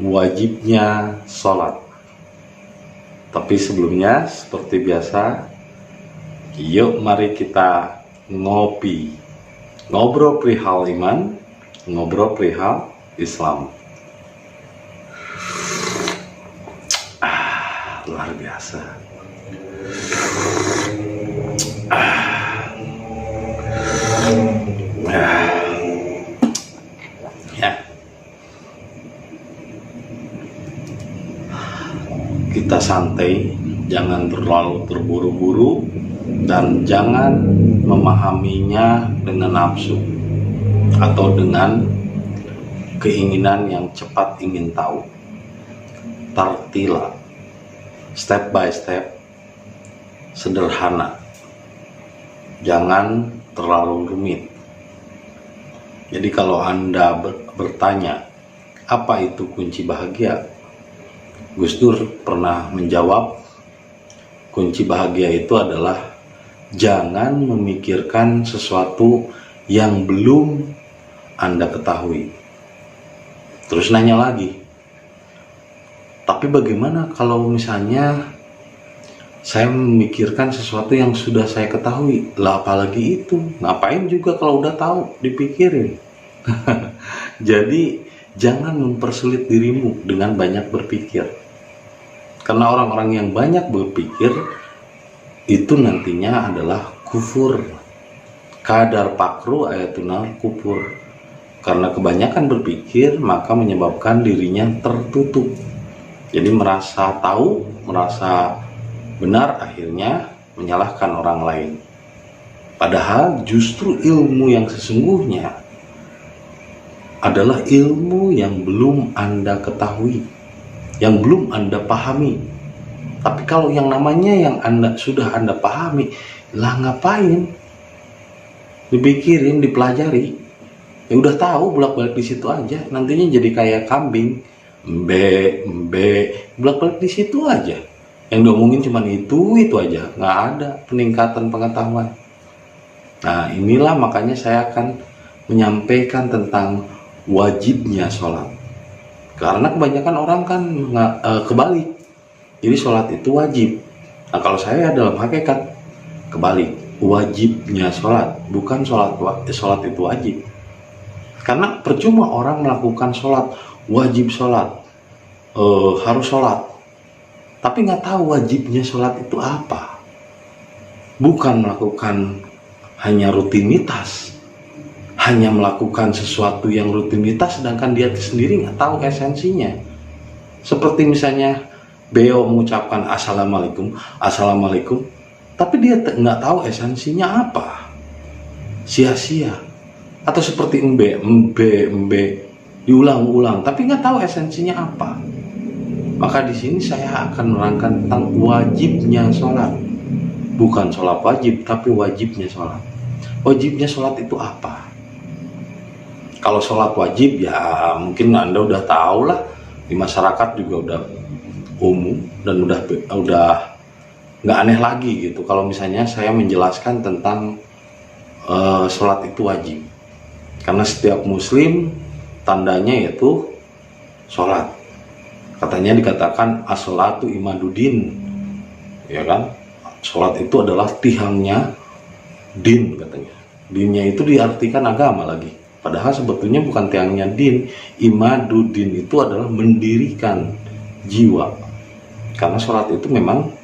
wajibnya sholat. Tapi sebelumnya, seperti biasa, yuk mari kita ngopi, ngobrol perihal iman, ngobrol perihal Islam. Luar biasa. Kita santai, jangan terlalu terburu-buru, dan jangan memahaminya dengan nafsu atau dengan keinginan yang cepat ingin tahu. Tartila, step by step, sederhana, jangan terlalu rumit. Jadi kalau Anda bertanya, apa itu kunci bahagia? Gus Dur pernah menjawab, kunci bahagia itu adalah jangan memikirkan sesuatu yang belum Anda ketahui. Terus nanya lagi, tapi bagaimana kalau misalnya saya memikirkan sesuatu yang sudah saya ketahui? Lah apalagi itu, ngapain juga kalau udah tahu dipikirin. Jadi jangan mempersulit dirimu dengan banyak berpikir. Karena orang-orang yang banyak berpikir itu nantinya adalah kufur. Kadar pakru ayatuna kufur. Karena kebanyakan berpikir maka menyebabkan dirinya tertutup. Jadi merasa tahu, merasa benar, akhirnya menyalahkan orang lain. Padahal justru ilmu yang sesungguhnya adalah ilmu yang belum Anda ketahui, yang belum Anda pahami. Tapi kalau yang namanya yang sudah Anda pahami, lah ngapain dipikirin, dipelajari? Ya udah tahu, bolak-balik di situ aja. Nantinya jadi kayak kambing, bolak-balik di situ aja. Yang diomongin cuma itu aja, nggak ada peningkatan pengetahuan. Nah inilah makanya saya akan menyampaikan tentang wajibnya sholat. Karena kebanyakan orang kan kebalik. Jadi sholat itu wajib. Nah kalau saya dalam hakikat kebalik, wajibnya sholat, bukan sholat itu wajib. Karena percuma orang melakukan sholat, wajib sholat, harus sholat, tapi nggak tahu wajibnya sholat itu apa. Bukan melakukan hanya rutinitas, hanya melakukan sesuatu yang rutinitas, sedangkan dia sendiri nggak tahu esensinya. Seperti misalnya beliau mengucapkan assalamualaikum, tapi dia nggak tahu esensinya apa, sia-sia. Atau seperti embe, diulang-ulang, tapi nggak tahu esensinya apa. Maka di sini saya akan menerangkan tentang wajibnya sholat, bukan sholat wajib, tapi wajibnya sholat. Wajibnya sholat itu apa? Kalau sholat wajib ya mungkin Anda udah tahu lah, di masyarakat juga udah umum dan udah nggak aneh lagi gitu. Kalau misalnya saya menjelaskan tentang sholat itu wajib, karena setiap muslim tandanya yaitu sholat. Katanya dikatakan as-sholatu imaduddin, ya kan? Sholat itu adalah tiangnya din katanya. Dinnya itu diartikan agama lagi. Padahal sebetulnya bukan tiangnya din. Imaduddin itu adalah mendirikan jiwa. Karena sholat itu memang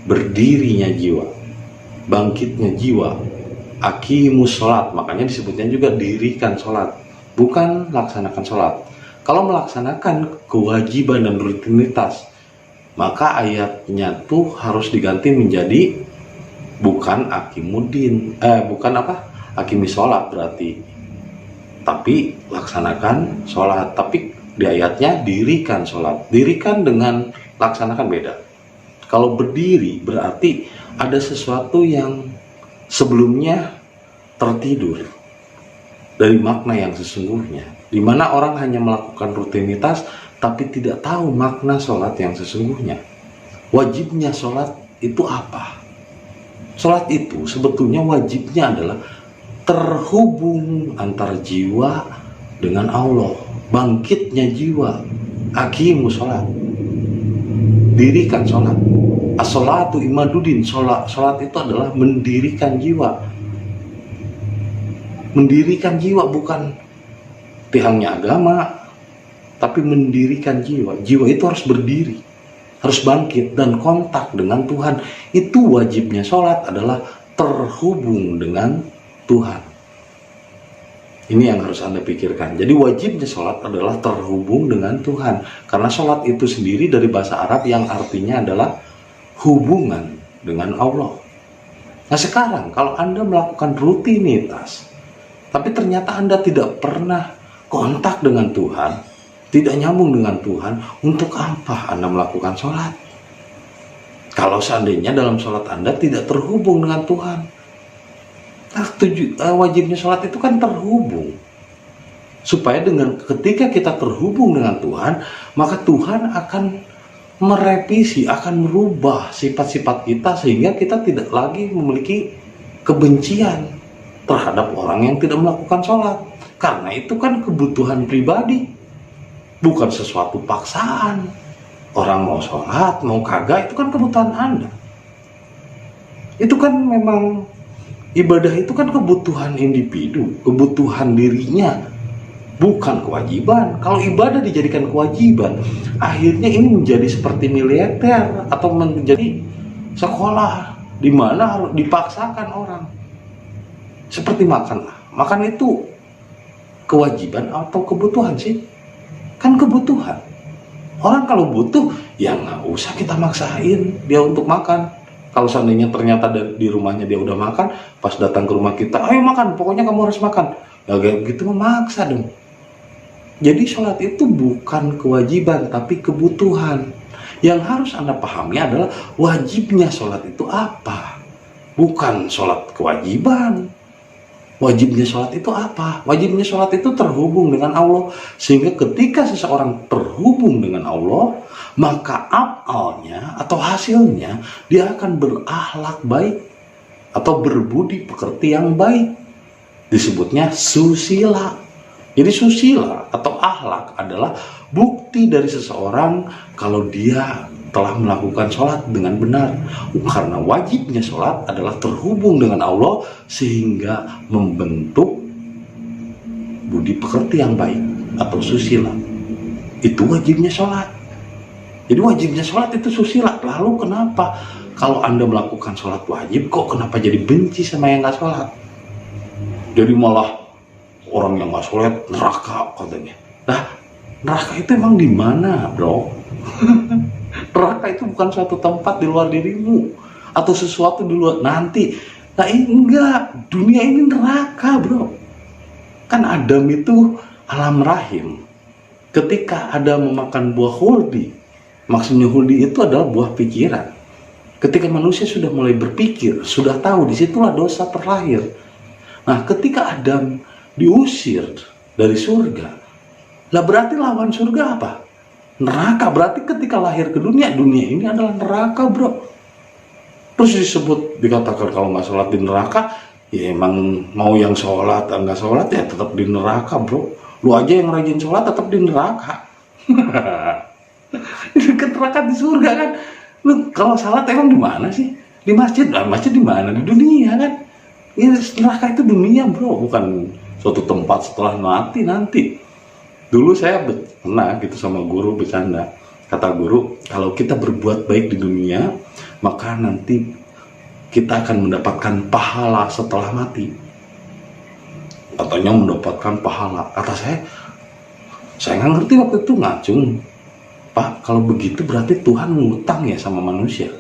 berdirinya jiwa, bangkitnya jiwa. Aqimus sholat, makanya disebutnya juga dirikan sholat, bukan laksanakan sholat. Kalau melaksanakan kewajiban dan rutinitas, maka ayatnya tuh harus diganti menjadi bukan aqimuddin, aqimis sholat berarti, tapi laksanakan sholat. Tapi di ayatnya dirikan sholat, dirikan dengan laksanakan beda. Kalau berdiri berarti ada sesuatu yang sebelumnya tertidur dari makna yang sesungguhnya, di mana orang hanya melakukan rutinitas tapi tidak tahu makna sholat yang sesungguhnya. Wajibnya sholat itu apa? Sholat itu sebetulnya wajibnya adalah terhubung antar jiwa dengan Allah, bangkitnya jiwa. Aqimu sholat, dirikan sholat. As-sholatu imaduddin, sholat itu adalah mendirikan jiwa. Mendirikan jiwa, bukan tiangnya agama, tapi mendirikan jiwa. Jiwa itu harus berdiri, harus bangkit dan kontak dengan Tuhan. Itu wajibnya sholat, adalah terhubung dengan Tuhan. Ini yang harus Anda pikirkan. Jadi wajibnya sholat adalah terhubung dengan Tuhan. Karena sholat itu sendiri dari bahasa Arab yang artinya adalah hubungan dengan Allah. Nah sekarang kalau Anda melakukan rutinitas, tapi ternyata Anda tidak pernah kontak dengan Tuhan, tidak nyambung dengan Tuhan, untuk apa Anda melakukan sholat? Kalau seandainya dalam sholat Anda tidak terhubung dengan Tuhan. Wajibnya sholat itu kan terhubung. Supaya ketika kita terhubung dengan Tuhan, maka Tuhan akan merevisi, akan merubah sifat-sifat kita, sehingga kita tidak lagi memiliki kebencian terhadap orang yang tidak melakukan sholat. Karena itu kan kebutuhan pribadi, bukan sesuatu paksaan. Orang mau sholat, mau kagak, itu kan kebutuhan Anda. Itu kan memang, ibadah itu kan kebutuhan individu, kebutuhan dirinya, bukan kewajiban. Kalau ibadah dijadikan kewajiban, akhirnya ini menjadi seperti militer atau menjadi sekolah di mana harus dipaksakan orang. Seperti makan itu kewajiban atau kebutuhan sih? Kan kebutuhan. Orang kalau butuh, ya nggak usah kita maksain dia untuk makan. Kalau seandainya ternyata di rumahnya dia udah makan, pas datang ke rumah kita, ayo makan, pokoknya kamu harus makan. Ya kayak gitu memaksa dong. Jadi sholat itu bukan kewajiban, tapi kebutuhan. Yang harus Anda pahami adalah wajibnya sholat itu apa? Bukan sholat kewajiban. Wajibnya sholat itu apa? Wajibnya sholat itu terhubung dengan Allah. Sehingga ketika seseorang terhubung dengan Allah, maka amalnya atau hasilnya, dia akan berakhlak baik atau berbudi pekerti yang baik. Disebutnya susila. Jadi susila atau akhlak adalah bukti dari seseorang kalau dia telah melakukan sholat dengan benar. Karena wajibnya sholat adalah terhubung dengan Allah, sehingga membentuk budi pekerti yang baik atau susila. Itu wajibnya sholat. Jadi wajibnya sholat itu susila. Lalu kenapa kalau Anda melakukan sholat wajib, kok kenapa jadi benci sama yang gak sholat? Jadi malah orang yang gak sholat neraka katanya. Nah, neraka itu emang di mana, bro? Neraka itu bukan suatu tempat di luar dirimu atau sesuatu di luar nanti. Nah enggak, dunia ini neraka, bro. Kan Adam itu alam rahim. Ketika Adam memakan buah huldi, maksudnya huldi itu adalah buah pikiran. Ketika manusia sudah mulai berpikir, sudah tahu, disitulah dosa terlahir. Nah ketika Adam diusir dari surga, lah berarti lawan surga apa? Neraka. Berarti ketika lahir ke dunia ini adalah neraka, bro. Terus dikatakan kalau nggak sholat di neraka, ya emang mau yang sholat nggak sholat ya tetap di neraka, bro. Lu aja yang rajin sholat tetap di neraka. Ke neraka di surga kan. Lu kalau sholat emang di mana sih? Di masjid. Lah masjid di mana? Di dunia kan. Ya, neraka itu dunia, bro, bukan suatu tempat setelah mati nanti. Dulu saya pernah gitu sama guru bercanda. Kata guru, kalau kita berbuat baik di dunia, maka nanti kita akan mendapatkan pahala setelah mati. Katanya mendapatkan pahala. Kata saya nggak ngerti waktu itu, ngacung. Pak, kalau begitu berarti Tuhan ngutang ya sama manusia.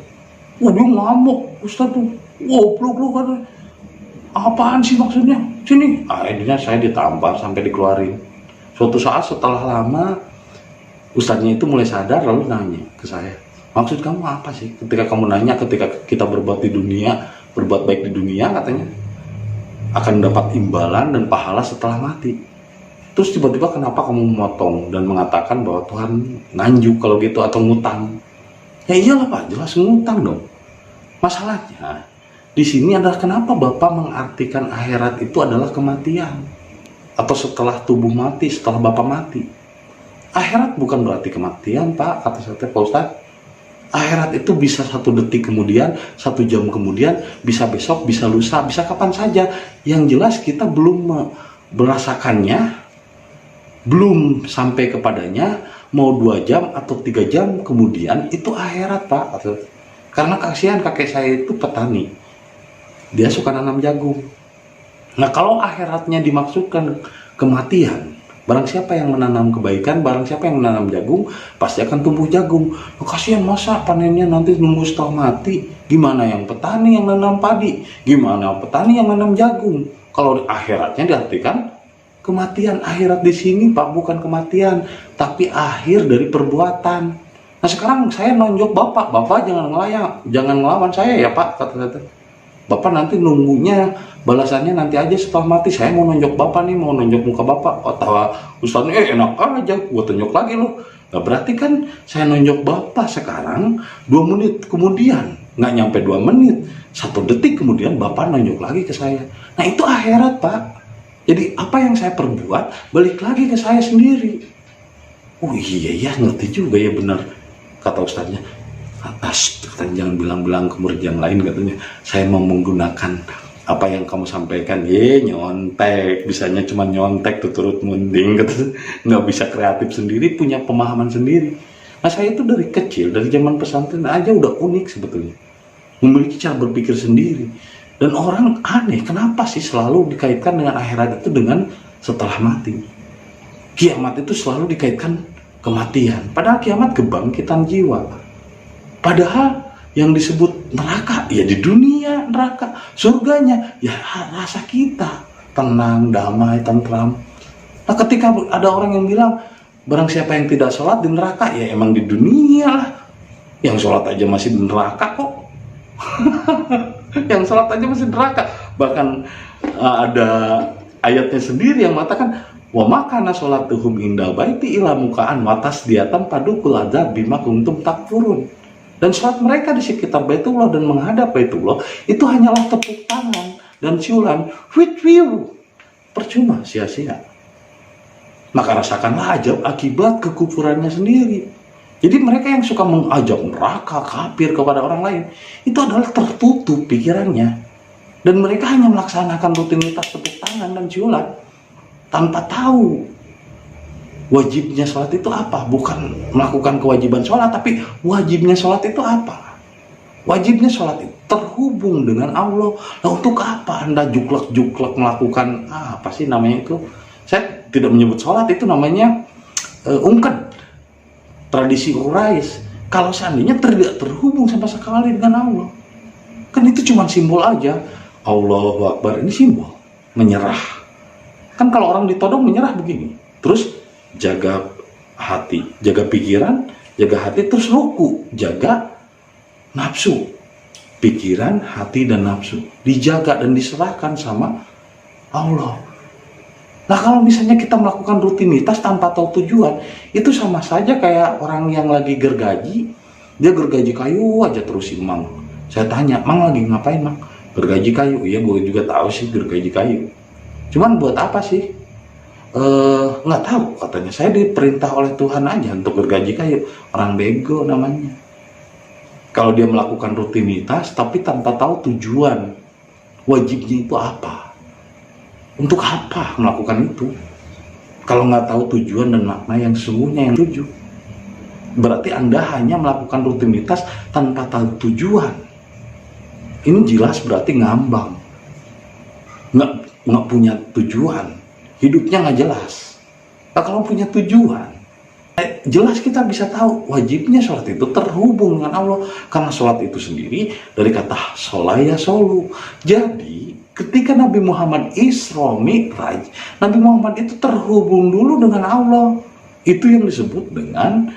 Wah, dia ngamuk, Ustaz tuh. Goblok kan. Apaan sih maksudnya? Sini. Akhirnya saya ditampar sampai dikeluarin. Suatu saat setelah lama, ustadznya itu mulai sadar, lalu nanya ke saya, maksud kamu apa sih ketika kamu nanya, ketika kita berbuat baik di dunia, katanya akan dapat imbalan dan pahala setelah mati. Terus tiba-tiba kenapa kamu memotong dan mengatakan bahwa Tuhan nganjuk kalau gitu atau ngutang? Ya iyalah Pak, jelas ngutang dong. Masalahnya di sini adalah kenapa Bapak mengartikan akhirat itu adalah kematian atau setelah tubuh mati, setelah Bapak mati. Akhirat bukan berarti kematian, Pak, kata saya, Pak Ustadz. Akhirat itu bisa 1 detik kemudian, 1 jam kemudian, bisa besok, bisa lusa, bisa kapan saja. Yang jelas kita belum merasakannya, belum sampai kepadanya, mau 2 jam atau 3 jam kemudian, itu akhirat, Pak. Karena kasihan kakek saya itu petani, dia suka nanam jagung. Nah, kalau akhiratnya dimaksudkan kematian, barang siapa yang menanam kebaikan, barang siapa yang menanam jagung, pasti akan tumbuh jagung. Kasihan, masa panennya nanti nunggu setelah mati? Gimana yang petani yang menanam padi? Gimana petani yang menanam jagung? Kalau akhiratnya diartikan kematian. Akhirat di sini, Pak, bukan kematian, tapi akhir dari perbuatan. Nah, sekarang saya nonjok Bapak jangan ngelawan saya ya, Pak, kata-kata. Bapak nanti nunggunya balasannya nanti aja setelah mati. Saya mau nonjok Bapak nih, mau nonjok muka Bapak. Oh, tawa Ustaznya enak aja, gua tunjuk lagi loh. Nah, berarti kan saya nonjok Bapak sekarang 2 menit kemudian, nggak nyampe 2 menit, 1 detik kemudian Bapak nonjok lagi ke saya. Nah, itu akhirat, Pak. Jadi apa yang saya perbuat balik lagi ke saya sendiri. Oh iya ya, ngerti juga ya, benar kata Ustaznya. Katanya jangan bilang-bilang ke murid yang lain, katanya saya mau menggunakan apa yang kamu sampaikan. Nyontek, bisanya cuma nyontek tuh, turut munding, gitu. Nggak bisa kreatif sendiri, punya pemahaman sendiri. Nah, saya itu dari kecil, dari zaman pesantren aja udah unik sebetulnya, memiliki cara berpikir sendiri. Dan orang aneh, kenapa sih selalu dikaitkan dengan akhirat itu dengan setelah mati? Kiamat itu selalu dikaitkan kematian, padahal kiamat kebangkitan jiwa. Padahal yang disebut neraka ya di dunia neraka, surganya ya rasa kita tenang, damai, tentram. Nah, ketika ada orang yang bilang barang siapa yang tidak sholat di neraka, ya emang di dunia lah. Yang sholat aja masih di neraka kok. Yang sholat aja masih di neraka. Bahkan ada ayatnya sendiri yang mengatakan wa makana sholatuhum indal baiti ila mukaan watas diatan padukul adzab bima kuntum takfurun. Dan sholat mereka di sekitar Baitullah dan menghadap Baitullah itu hanyalah tepuk tangan dan siulan, percuma, sia-sia. Maka rasakanlah ajab akibat kekufurannya sendiri. Jadi mereka yang suka mengajak neraka, kafir kepada orang lain, itu adalah tertutup pikirannya. Dan mereka hanya melaksanakan rutinitas tepuk tangan dan siulan tanpa tahu wajibnya sholat itu apa. Bukan melakukan kewajiban sholat, tapi wajibnya sholat itu apa. Wajibnya sholat itu terhubung dengan Allah. Nah, untuk apa Anda juklek-juklek melakukan apa sih namanya itu? Saya tidak menyebut sholat, itu namanya ungked, tradisi Quraisy. Kalau seandainya tidak terhubung sama sekali dengan Allah, kan itu cuma simbol aja. Allahu Akbar, ini simbol menyerah. Kan kalau orang ditodong menyerah begini, terus jaga hati, jaga pikiran, jaga hati, terus ruku, jaga nafsu, pikiran, hati, dan nafsu dijaga dan diserahkan sama Allah. Nah, kalau misalnya kita melakukan rutinitas tanpa tahu tujuan, itu sama saja kayak orang yang lagi gergaji. Dia gergaji kayu aja terus sih, Mang. Saya tanya, Mang lagi ngapain, Mang? Gergaji kayu. Iya, gue juga tahu sih gergaji kayu. Cuman buat apa sih? Nggak tahu, katanya. Saya diperintah oleh Tuhan aja untuk gergaji kayu. Orang bego namanya. Kalau dia melakukan rutinitas tapi tanpa tahu tujuan, wajibnya itu apa, untuk apa melakukan itu. Kalau nggak tahu tujuan dan makna yang sesungguhnya yang tuju, berarti Anda hanya melakukan rutinitas tanpa tahu tujuan. Ini jelas berarti ngambang, nggak punya tujuan, hidupnya nggak jelas. Nah, kalau punya tujuan, jelas kita bisa tahu wajibnya sholat itu terhubung dengan Allah. Karena sholat itu sendiri dari kata sholaya solu. Jadi ketika Nabi Muhammad Isra Mi'raj, Nabi Muhammad itu terhubung dulu dengan Allah. Itu yang disebut dengan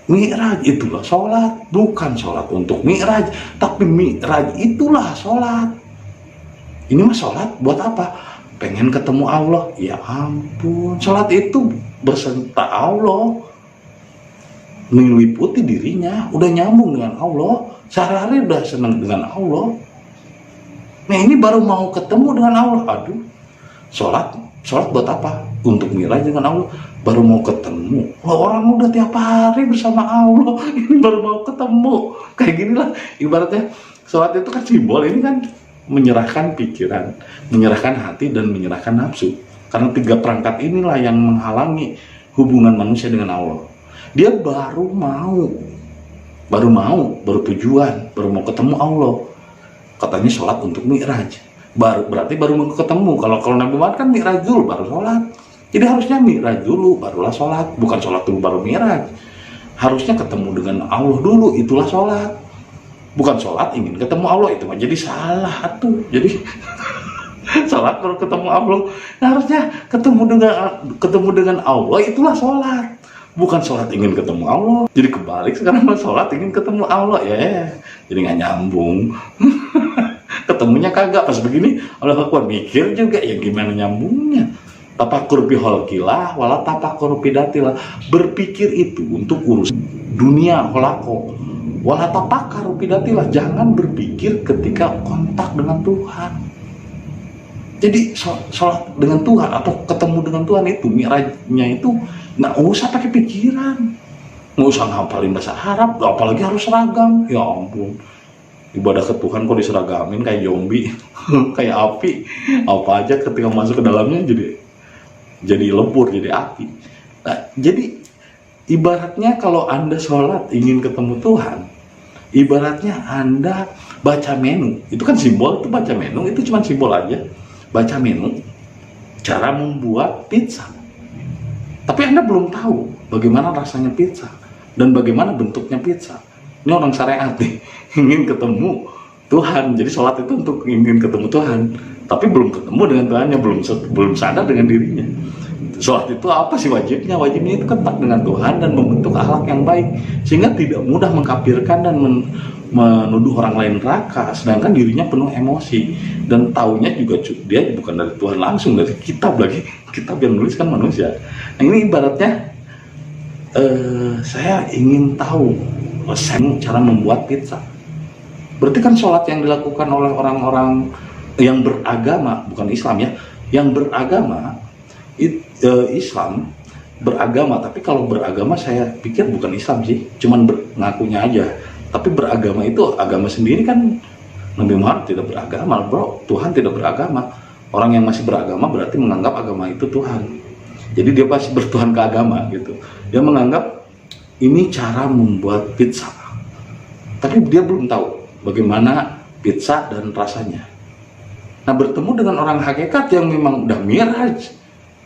Mi'raj. Itulah sholat. Bukan sholat untuk Mi'raj, tapi Mi'raj itulah sholat. Ini mah sholat buat apa? Pengen ketemu Allah. Ya ampun, sholat itu beserta Allah, meliputi dirinya, udah nyambung dengan Allah, sehari-hari udah senang dengan Allah. Nah, ini baru mau ketemu dengan Allah. Aduh, sholat buat apa? Untuk Mi'raj dengan Allah. baru mau ketemu. Lah orang udah tiap hari bersama Allah, ini baru mau ketemu. Kayak gini lah ibaratnya. Sholat itu kan simbol, ini kan menyerahkan pikiran, menyerahkan hati, dan menyerahkan nafsu. Karena 3 perangkat inilah yang menghalangi hubungan manusia dengan Allah. Dia baru tujuan, baru mau ketemu Allah. Katanya sholat untuk mi'raj, berarti baru mau ketemu. Kalau Nabi Muhammad kan mi'raj dulu baru sholat. Jadi harusnya mi'raj dulu barulah sholat, bukan sholat dulu baru mi'raj. Harusnya ketemu dengan Allah dulu, itulah sholat. Bukan sholat ingin ketemu Allah, itu mah jadi salah tuh. Jadi sholat baru ketemu Allah. Nah, harusnya ketemu dengan Allah, itulah sholat. Bukan sholat ingin ketemu Allah. Jadi kebalik sekarang, sholat ingin ketemu Allah ya. Jadi nggak nyambung. Ketemunya kagak pas begini. Allah Akbar, mikir juga ya gimana nyambungnya. Tafakur bi khalqillah wala tafakur bi datillah. Berpikir itu untuk urus dunia holako. Wala tafakur bi datillah. Jangan berpikir ketika kontak dengan Tuhan. Jadi sholat dengan Tuhan atau ketemu dengan Tuhan itu, mi'rajnya itu nggak usah pakai pikiran, nggak usah ngapalin bahasa Arab, apalagi harus seragam. Ya ampun, ibadah ke Tuhan kok diseragamin kayak zombie, kayak api. Apa aja ketika masuk ke dalamnya jadi lebur, jadi api. Nah, jadi ibaratnya kalau Anda sholat ingin ketemu Tuhan, ibaratnya Anda baca menu, itu kan simbol, itu baca menu, itu cuma simbol aja. Baca menu, cara membuat pizza. Tapi Anda belum tahu bagaimana rasanya pizza dan bagaimana bentuknya pizza. Ini orang syariat nih, ingin ketemu Tuhan. Jadi sholat itu untuk ingin ketemu Tuhan, tapi belum ketemu dengan Tuhannya, belum sadar dengan dirinya. Sholat itu apa sih wajibnya? Wajibnya itu kontak dengan Tuhan dan membentuk akhlak yang baik, sehingga tidak mudah mengkafirkan dan menuduh orang lain neraka, sedangkan dirinya penuh emosi dan taunya juga dia bukan dari Tuhan langsung, dari kitab lagi, kitab yang menulis kan manusia. Nah ini ibaratnya saya ingin tahu cara membuat pizza. Berarti kan sholat yang dilakukan oleh orang-orang yang beragama, bukan Islam ya, yang beragama Islam beragama, tapi kalau beragama saya pikir bukan Islam sih, cuman ngakunya aja. Tapi beragama itu agama sendiri kan. Nabi Muhammad tidak beragama, bro. Tuhan tidak beragama. Orang yang masih beragama berarti menganggap agama itu Tuhan. Jadi dia pasti bertuhan ke agama gitu. Dia menganggap ini cara membuat pizza. Tapi dia belum tahu bagaimana pizza dan rasanya. Nah, bertemu dengan orang hakikat yang memang udah mi'raj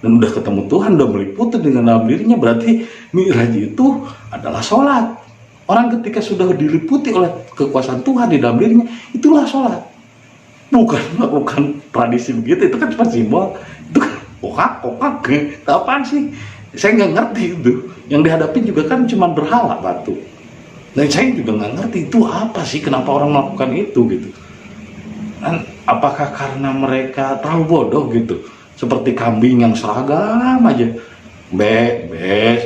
dan udah ketemu Tuhan, udah meliputi dengan dalam dirinya, berarti mi'raj itu adalah sholat. Orang ketika sudah diliputi oleh kekuasaan Tuhan di dalam dirinya, itulah sholat. Bukan melakukan tradisi begitu, itu kan cuma simbol. Itu kan kokak, apaan sih? Saya nggak ngerti itu. Yang dihadapi juga kan cuma berhala batu. Dan saya juga nggak ngerti itu apa sih, kenapa orang melakukan itu gitu. Dan apakah karena mereka terlalu bodoh gitu? Seperti kambing yang seragam aja.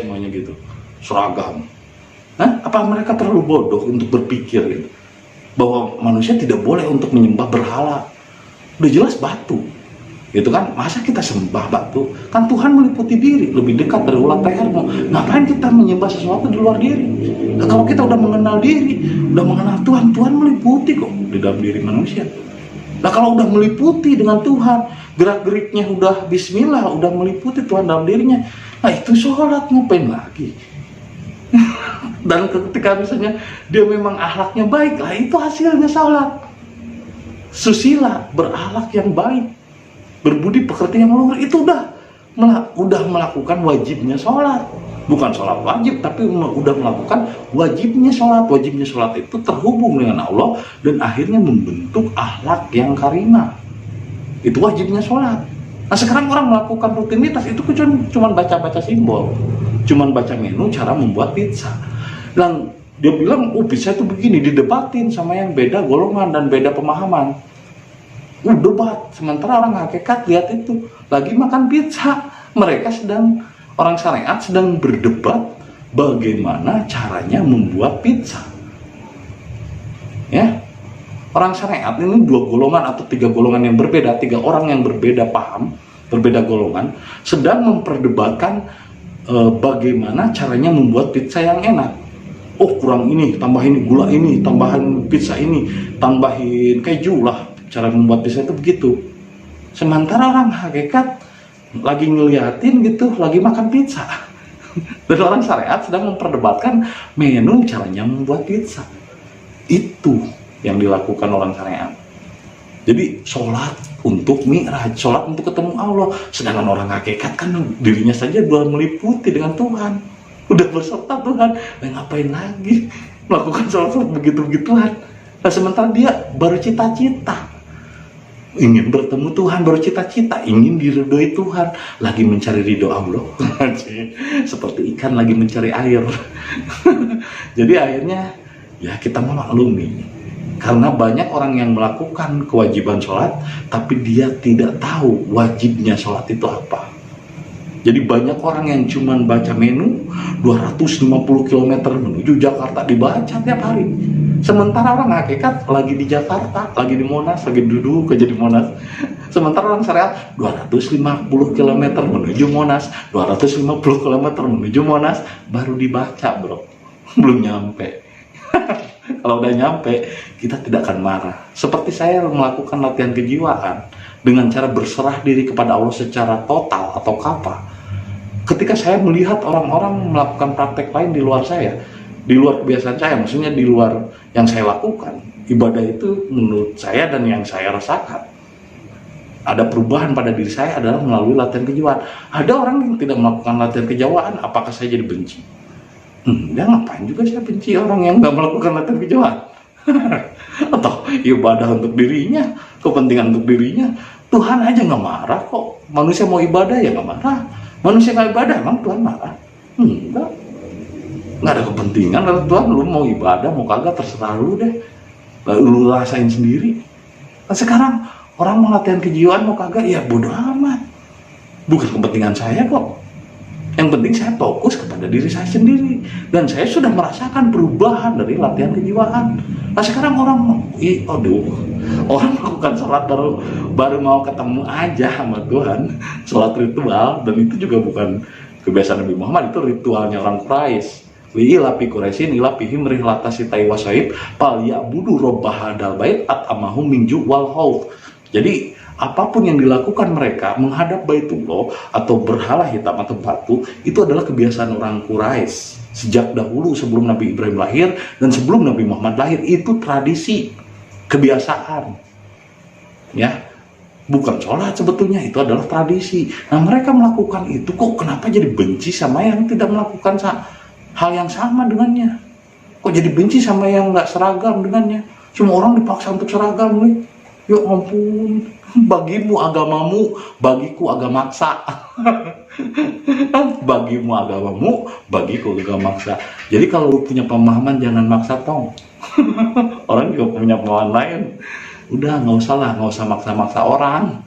Semuanya gitu. Seragam. Nah, apa mereka terlalu bodoh untuk berpikir gitu, bahwa manusia tidak boleh untuk menyembah berhala? Udah jelas batu, gitu kan? Masa kita sembah batu? Kan Tuhan meliputi diri, lebih dekat dari ulat lehermu. Ngapain kita menyembah sesuatu di luar diri? Nah, kalau kita udah mengenal diri, udah mengenal Tuhan, Tuhan meliputi kok di dalam diri manusia. Nah, kalau udah meliputi dengan Tuhan, gerak-geriknya udah bismillah, udah meliputi Tuhan dalam dirinya, nah itu sholat, ngapain lagi? Dan ketika misalnya dia memang akhlaknya baik, lah itu hasilnya sholat. Susila, berakhlak yang baik, berbudi pekerti yang luhur, itu udah melakukan wajibnya sholat. Bukan sholat wajib, tapi udah melakukan wajibnya sholat. Wajibnya sholat itu terhubung dengan Allah dan akhirnya membentuk akhlak yang karimah. Itu wajibnya sholat. Nah sekarang orang melakukan rutinitas itu cuma baca-baca simbol, cuma baca menu cara membuat pizza. Dan dia bilang, pizza itu begini, didebatin sama yang beda golongan dan beda pemahaman. Debat, sementara orang hakikat lihat itu lagi makan pizza. Mereka orang syariat sedang berdebat bagaimana caranya membuat pizza. Ya, orang syariat ini 2 golongan atau 3 golongan yang berbeda, 3 orang yang berbeda paham, berbeda golongan, sedang memperdebatkan bagaimana caranya membuat pizza yang enak. Oh, kurang ini, tambahin gula ini, tambahin pizza ini, tambahin keju lah. Cara membuat pizza itu begitu. Sementara orang hakikat lagi ngeliatin gitu, lagi makan pizza. Dan orang syariat sedang memperdebatkan menu caranya membuat pizza. Itu yang dilakukan orang syariat. Jadi sholat untuk mi'raj, sholat untuk ketemu Allah. Sedangkan orang hakikat kan dirinya saja udah meliputi dengan Tuhan, udah berserta Tuhan. Dan ngapain lagi melakukan sholat begitu-begituan? Nah, sementara dia baru cita-cita ingin bertemu Tuhan, baru cita-cita ingin diridhoi Tuhan, lagi mencari ridho Allah. Seperti ikan lagi mencari air. Jadi akhirnya ya kita memaklumi, karena banyak orang yang melakukan kewajiban sholat tapi dia tidak tahu wajibnya sholat itu apa. Jadi banyak orang yang cuman baca menu 250 km menuju Jakarta dibaca tiap hari. Sementara orang hakikat lagi di Jakarta, lagi di Monas, lagi duduk aja di Monas. Sementara orang syariat 250 km menuju Monas, 250 km menuju Monas, baru dibaca bro. Belum nyampe. Kalau udah nyampe, kita tidak akan marah. Seperti saya melakukan latihan kejiwaan dengan cara berserah diri kepada Allah secara total atau kapa. Ketika saya melihat orang-orang melakukan praktek lain di luar saya, di luar kebiasaan saya, maksudnya di luar yang saya lakukan, ibadah itu menurut saya dan yang saya rasakan, ada perubahan pada diri saya adalah melalui latihan kejiwaan. Ada orang yang tidak melakukan latihan kejiwaan, apakah saya jadi benci? Ya ngapain juga saya benci orang yang nggak melakukan latihan kejiwaan? Atau ibadah untuk dirinya, kepentingan untuk dirinya, Tuhan aja nggak marah kok. Manusia mau ibadah ya nggak marah. Manusia nggak ibadah emang Tuhan marah? Enggak. Nggak ada kepentingan dari Tuhan. Lu mau ibadah mau kagak terserah lu deh. Lu rasain sendiri. Nah, sekarang orang mau latihan kejiwaan mau kagak ya bodoh amat. Bukan kepentingan saya kok. Yang penting saya fokus kepada diri saya sendiri. Dan saya sudah merasakan perubahan dari latihan kejiwaan. Nah sekarang orang orang melakukan sholat baru mau ketemu aja sama Tuhan. Sholat ritual, dan itu juga bukan kebiasaan Nabi Muhammad, itu ritualnya orang Quraisy. Li'ilafi Quraisyin ilafihim rihlatasi taiwasaib pal ya'budu robba hadal bait at'amahum min ju' wal khauf. Jadi apapun yang dilakukan mereka menghadap Baitullah atau berhala hitam atau batu, itu adalah kebiasaan orang Quraisy sejak dahulu sebelum Nabi Ibrahim lahir dan sebelum Nabi Muhammad lahir. Itu tradisi, kebiasaan, ya, bukan sholat sebetulnya, itu adalah tradisi. Nah mereka melakukan itu, kok kenapa jadi benci sama yang tidak melakukan hal yang sama dengannya? Kok jadi benci sama yang nggak seragam dengannya? Semua orang dipaksa untuk seragam nih. Ya ampun, bagimu agamamu, bagiku agama maksa. Bagimu agamamu, bagiku agama maksa. Jadi kalau lu punya pemahaman jangan maksa tong. Orang juga punya pemahaman lain. Udah nggak usah maksa-maksa orang.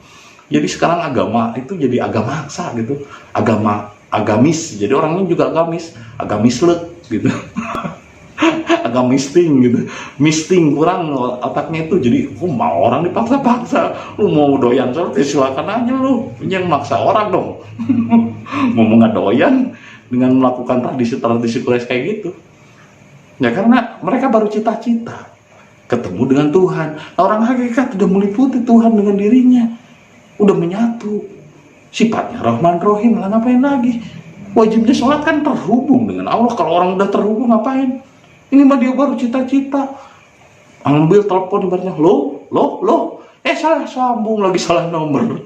Jadi sekarang agama itu jadi agama maksa gitu, agamis. Jadi orangnya juga agamislek gitu. Agak misting kurang otaknya itu. Jadi mau orang dipaksa-paksa, lu mau doyan sholat silakan aja, lu yang maksa orang dong. Mau nggak doyan dengan melakukan tradisi Quraisy kayak gitu ya, karena mereka baru cita-cita ketemu dengan Tuhan. Nah, orang hakikat udah meliputi Tuhan dengan dirinya, udah menyatu sifatnya Rahman Rahim lah, ngapain lagi? Wajibnya sholat kan terhubung dengan Allah. Kalau orang udah terhubung ngapain? Ini mah dia baru cita-cita, ambil telepon ibaratnya, lo, salah sambung lagi, salah nomor.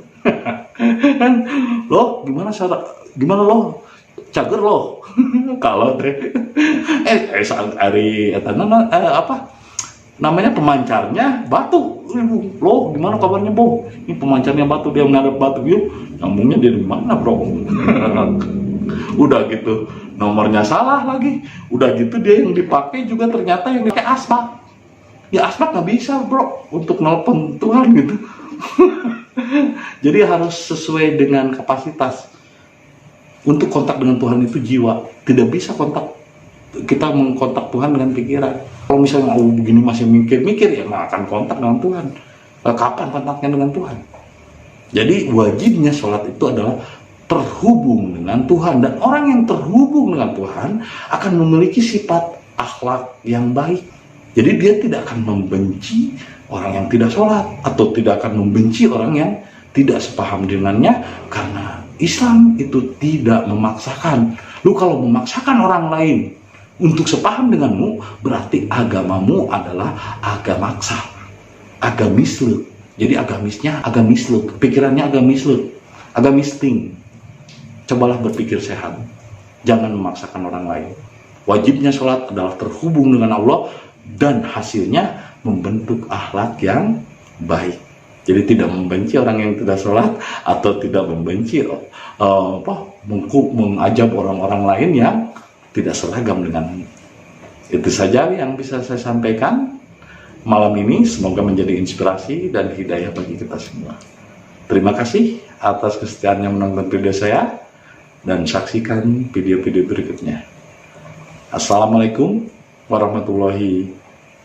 Gimana lo, cager lo, kalau hari namanya pemancarnya batu, lo gimana kabarnya Bo? Ini pemancarnya batu, dia menghadap batu, yuk, nyambungnya dari mana bro? Udah gitu nomornya salah lagi, udah gitu dia yang dipakai juga ternyata yang dipakai asbak. Ya asbak nggak bisa bro untuk nelpon Tuhan gitu. Jadi harus sesuai dengan kapasitas. Untuk kontak dengan Tuhan itu jiwa, tidak bisa kita mengkontak Tuhan dengan pikiran. Kalau misalnya begini masih mikir ya nggak akan kontak dengan Tuhan. Kapan kontaknya dengan Tuhan? Jadi wajibnya sholat itu adalah terhubung dengan Tuhan, dan orang yang terhubung dengan Tuhan akan memiliki sifat akhlak yang baik. Jadi dia tidak akan membenci orang yang tidak sholat, atau tidak akan membenci orang yang tidak sepaham dengannya, karena Islam itu tidak memaksakan. Lu kalau memaksakan orang lain untuk sepaham denganmu, berarti agamamu adalah agamaksa, agamisle. Jadi agamisnya agamisle, pikirannya agamisle, agamisting. Cobalah berpikir sehat, jangan memaksakan orang lain. Wajibnya sholat adalah terhubung dengan Allah, dan hasilnya membentuk akhlak yang baik. Jadi tidak membenci orang yang tidak sholat, atau tidak membenci mengajab orang-orang lain yang tidak seragam dengan. Itu saja yang bisa saya sampaikan malam ini. Semoga menjadi inspirasi dan hidayah bagi kita semua. Terima kasih atas kesetiaannya menonton video saya, dan saksikan video-video berikutnya. Assalamualaikum warahmatullahi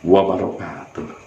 wabarakatuh.